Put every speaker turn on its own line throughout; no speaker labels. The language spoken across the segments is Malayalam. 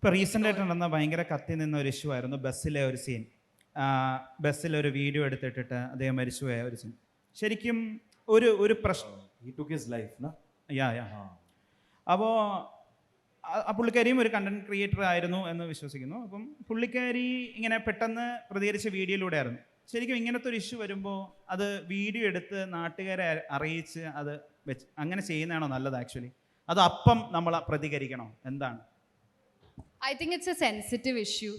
ഇപ്പോൾ റീസെൻ്റ് ആയിട്ട് നടന്ന ഭയങ്കര കത്തി നിന്ന ഒരു ഇഷ്യൂ ആയിരുന്നു ബസ്സിലെ ഒരു സീൻ. ബസ്സിലൊരു വീഡിയോ എടുത്തിട്ടിട്ട് അദ്ദേഹം മരിച്ചുപോയ ഒരു സീൻ. ശരിക്കും ഒരു ഒരു പ്രശ്നം.
He took his life, no?
യാ യാ. അപ്പോൾ ആ പുള്ളിക്കാരിയും ഒരു കണ്ടന്റ് ക്രിയേറ്റർ ആയിരുന്നു എന്ന് വിശ്വസിക്കുന്നു. അപ്പം പുള്ളിക്കാരി ഇങ്ങനെ പെട്ടെന്ന് പ്രതികരിച്ച വീഡിയോയിലൂടെ ആയിരുന്നു. ശരിക്കും ഇങ്ങനത്തെ ഒരു ഇഷ്യൂ വരുമ്പോൾ അത് വീഡിയോ എടുത്ത് നാട്ടുകാരെ അറിയിച്ച് അത് വെച്ച് അങ്ങനെ ചെയ്യുന്നതാണോ നല്ലത് ആക്ച്വലി? അത് അപ്പം നമ്മൾ പ്രതികരിക്കണോ? എന്താണ്?
I think it's a sensitive issue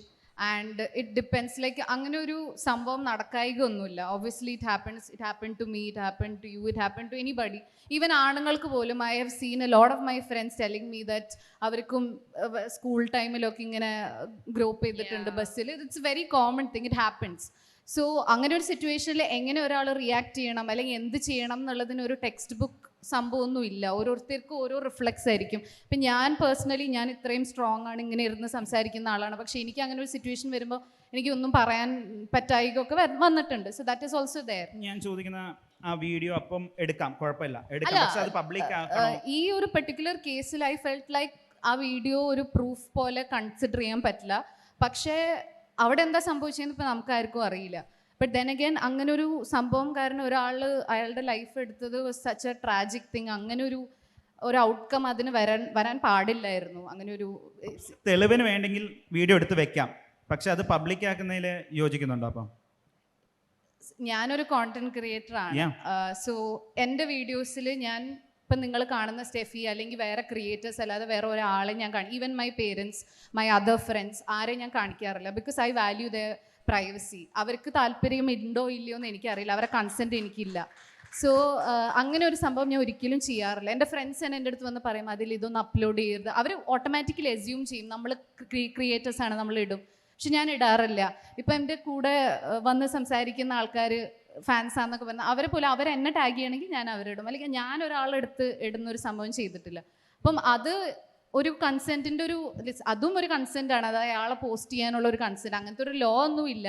and it depends. Like അങ്ങനെ ഒരു സംഭവം നടക്കായിക ഒന്നുമില്ല. Obviously it happened to me, it happened to you, it happened to anybody. Even ആണുങ്ങൾക്ക് പോലും I have seen a lot of my friends telling me that അവർക്കും സ്കൂൾ ടൈമിലൊക്കെ ഇങ്ങനെ ഗ്രൂപ്പ് ചെയ്തിട്ടുണ്ട് ബസ്സിൽ. It's very common thing, it happens. So അങ്ങനെ ഒരു സിറ്റുവേഷനിൽ എങ്ങനെ ഒരാൾ റിയാക്ട് ചെയ്യണം അല്ലെങ്കിൽ എന്ത് ചെയ്യണം എന്നുള്ളതിന് ഒരു ടെക്സ്റ്റ് ബുക്ക് സംഭവമൊന്നും ഇല്ല. ഓരോരുത്തർക്കും ഓരോ റിഫ്ലെക്സ് ആയിരിക്കും. ഇപ്പം ഞാൻ പേഴ്സണലി ഞാൻ ഇത്രയും സ്ട്രോങ് ആണ്, ഇങ്ങനെ ഇരുന്ന് സംസാരിക്കുന്ന ആളാണ്. പക്ഷേ എനിക്ക് അങ്ങനെ ഒരു സിറ്റുവേഷൻ വരുമ്പോൾ എനിക്കൊന്നും പറയാൻ പറ്റായികൊക്കെ വന്നിട്ടുണ്ട്. So that is also there.
ഞാൻ ചോദിക്കുന്ന ആ വീഡിയോ അപ്പം എടുക്കാം, കുഴപ്പമില്ല, എടുക്കാം, പക്ഷേ അത് പബ്ലിക് ആക്കണം.
ഈ ഒരു പെർട്ടിക്കുലർ കേസിൽ ഐ ഫെൽറ്റ് ലൈക്ക് ആ വീഡിയോ ഒരു പ്രൂഫ് പോലെ കൺസിഡർ ചെയ്യാൻ പറ്റില്ല. പക്ഷേ അവിടെ എന്താ സംഭവിച്ചതെന്ന് ഇപ്പം നമുക്കാർക്കും അറിയില്ല. ബട്ട് ദെൻ അഗൈൻ അങ്ങനെ ഒരു സംഭവം കാരണം ഒരാൾ അയാളുടെ ലൈഫ് എടുത്തത് സച്ച് എ ട്രാജിക് തിങ്. അങ്ങനെ ഒരു ഔട്ട്കം അതിന് വരാൻ പാടില്ലായിരുന്നു. അങ്ങനെ ഒരു
തെളിവിന് വേണ്ടെങ്കിൽ വീഡിയോ എടുത്ത് വെക്കാം, പക്ഷെ അത് പബ്ലിക് ആക്കുന്നതിൽ യോജിക്കുന്നുണ്ടോ? അപ്പം
ഞാനൊരു കോണ്ടന്റ് ക്രിയേറ്റർ ആണ്. സോ എൻ്റെ വീഡിയോസിൽ ഞാൻ ഇപ്പം നിങ്ങൾ കാണുന്ന സ്റ്റെഫി അല്ലെങ്കിൽ വേറെ ക്രിയേറ്റേഴ്സ് അല്ലാതെ വേറെ ഒരാളെ ഞാൻ even my parents, my other friends, ആരെയും ഞാൻ കാണിക്കാറില്ല. Because I value the privacy. അവർക്ക് താല്പര്യം ഉണ്ടോ ഇല്ലയോ എന്ന് എനിക്കറിയില്ല, അവരുടെ കൺസെൻറ്റ് എനിക്കില്ല. സോ അങ്ങനെ ഒരു സംഭവം ഞാൻ ഒരിക്കലും ചെയ്യാറില്ല. എൻ്റെ ഫ്രണ്ട്സ് തന്നെ എൻ്റെ അടുത്ത് വന്ന് പറയും അതിൽ ഇതൊന്ന് അപ്ലോഡ് ചെയ്യരുത്. അവർ ഓട്ടോമാറ്റിക്കലി അസ്യൂം ചെയ്യും നമ്മൾ ക്രിയേറ്റേഴ്സാണ്, നമ്മൾ ഇടും. പക്ഷെ ഞാൻ ഇടാറില്ല. ഇപ്പം എൻ്റെ കൂടെ വന്ന് സംസാരിക്കുന്ന ആൾക്കാർ ഫാൻസ് ആണെന്നൊക്കെ പറഞ്ഞാൽ അവരെ പോലെ അവരെന്നെ ടാഗ് ചെയ്യണമെങ്കിൽ ഞാൻ അവരിടും. അല്ലെങ്കിൽ ഞാൻ ഒരാളെടുത്ത് ഇടുന്നൊരു സംഭവം ചെയ്തിട്ടില്ല. അപ്പം അത് ഒരു കൺസെൻറ്റിൻ്റെ അതും ഒരു കൺസെൻ്റ് ആണ്. അത് അയാളെ പോസ്റ്റ് ചെയ്യാനുള്ള ഒരു കൺസെൻറ്റ്. അങ്ങനത്തെ ഒരു ലോ ഒന്നും ഇല്ല.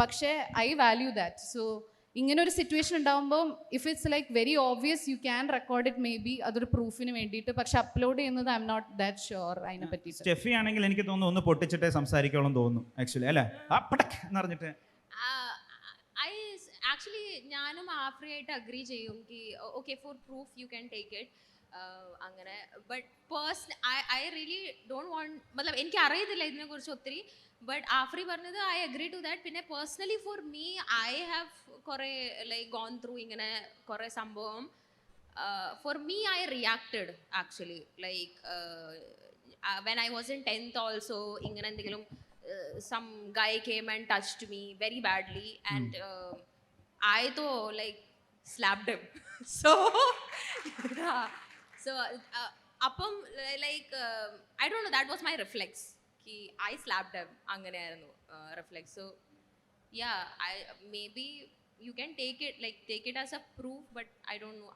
പക്ഷേ ഐ വാല്യൂ ദാറ്റ്. സോ ഇങ്ങനെ ഒരു സിറ്റുവേഷൻ ഉണ്ടാകുമ്പോൾ if it's like very obvious you can record it, may be അതൊരു പ്രൂഫിന് വേണ്ടിയിട്ട്. പക്ഷെ അപ്ലോഡ് ചെയ്യുന്നത് I am not that sure അതിനെ പറ്റി.
സ്റ്റെഫി ആണെങ്കിൽ എനിക്ക് തോന്നുന്നു ഒന്ന് പൊട്ടിച്ചിട്ടേ സംസാരിക്കോളം തോന്നുന്നു ആക്ച്വലി, അല്ലേ? എന്ന് പറഞ്ഞിട്ട്
ആക്ച്വലി ഞാനും ആഫ്രി ആയിട്ട് അഗ്രി ചെയ്യും okay for proof you can take it അങ്ങനെ. But I really don't want, മതലബ് എനിക്ക് അറിയത്തില്ല ഇതിനെക്കുറിച്ച് ഒത്തിരി. ബട്ട് ആഫ്രി പറഞ്ഞത് ഐ അഗ്രി ടു ദാറ്റ്. പിന്നെ personally for me I have കുറേ ലൈക്ക് ഗോൺ ത്രൂ ഇങ്ങനെ കുറേ സംഭവം. For me I reacted actually like when I was in 10th also. ഇങ്ങനെ എന്തെങ്കിലും some guy came and touched me very badly and I though like slapped him. So yeah. So appam like I don't know, that was my reflex ki I slapped him angane aayirunnu reflex. So yeah, I maybe you can take it as a proof, but I don't know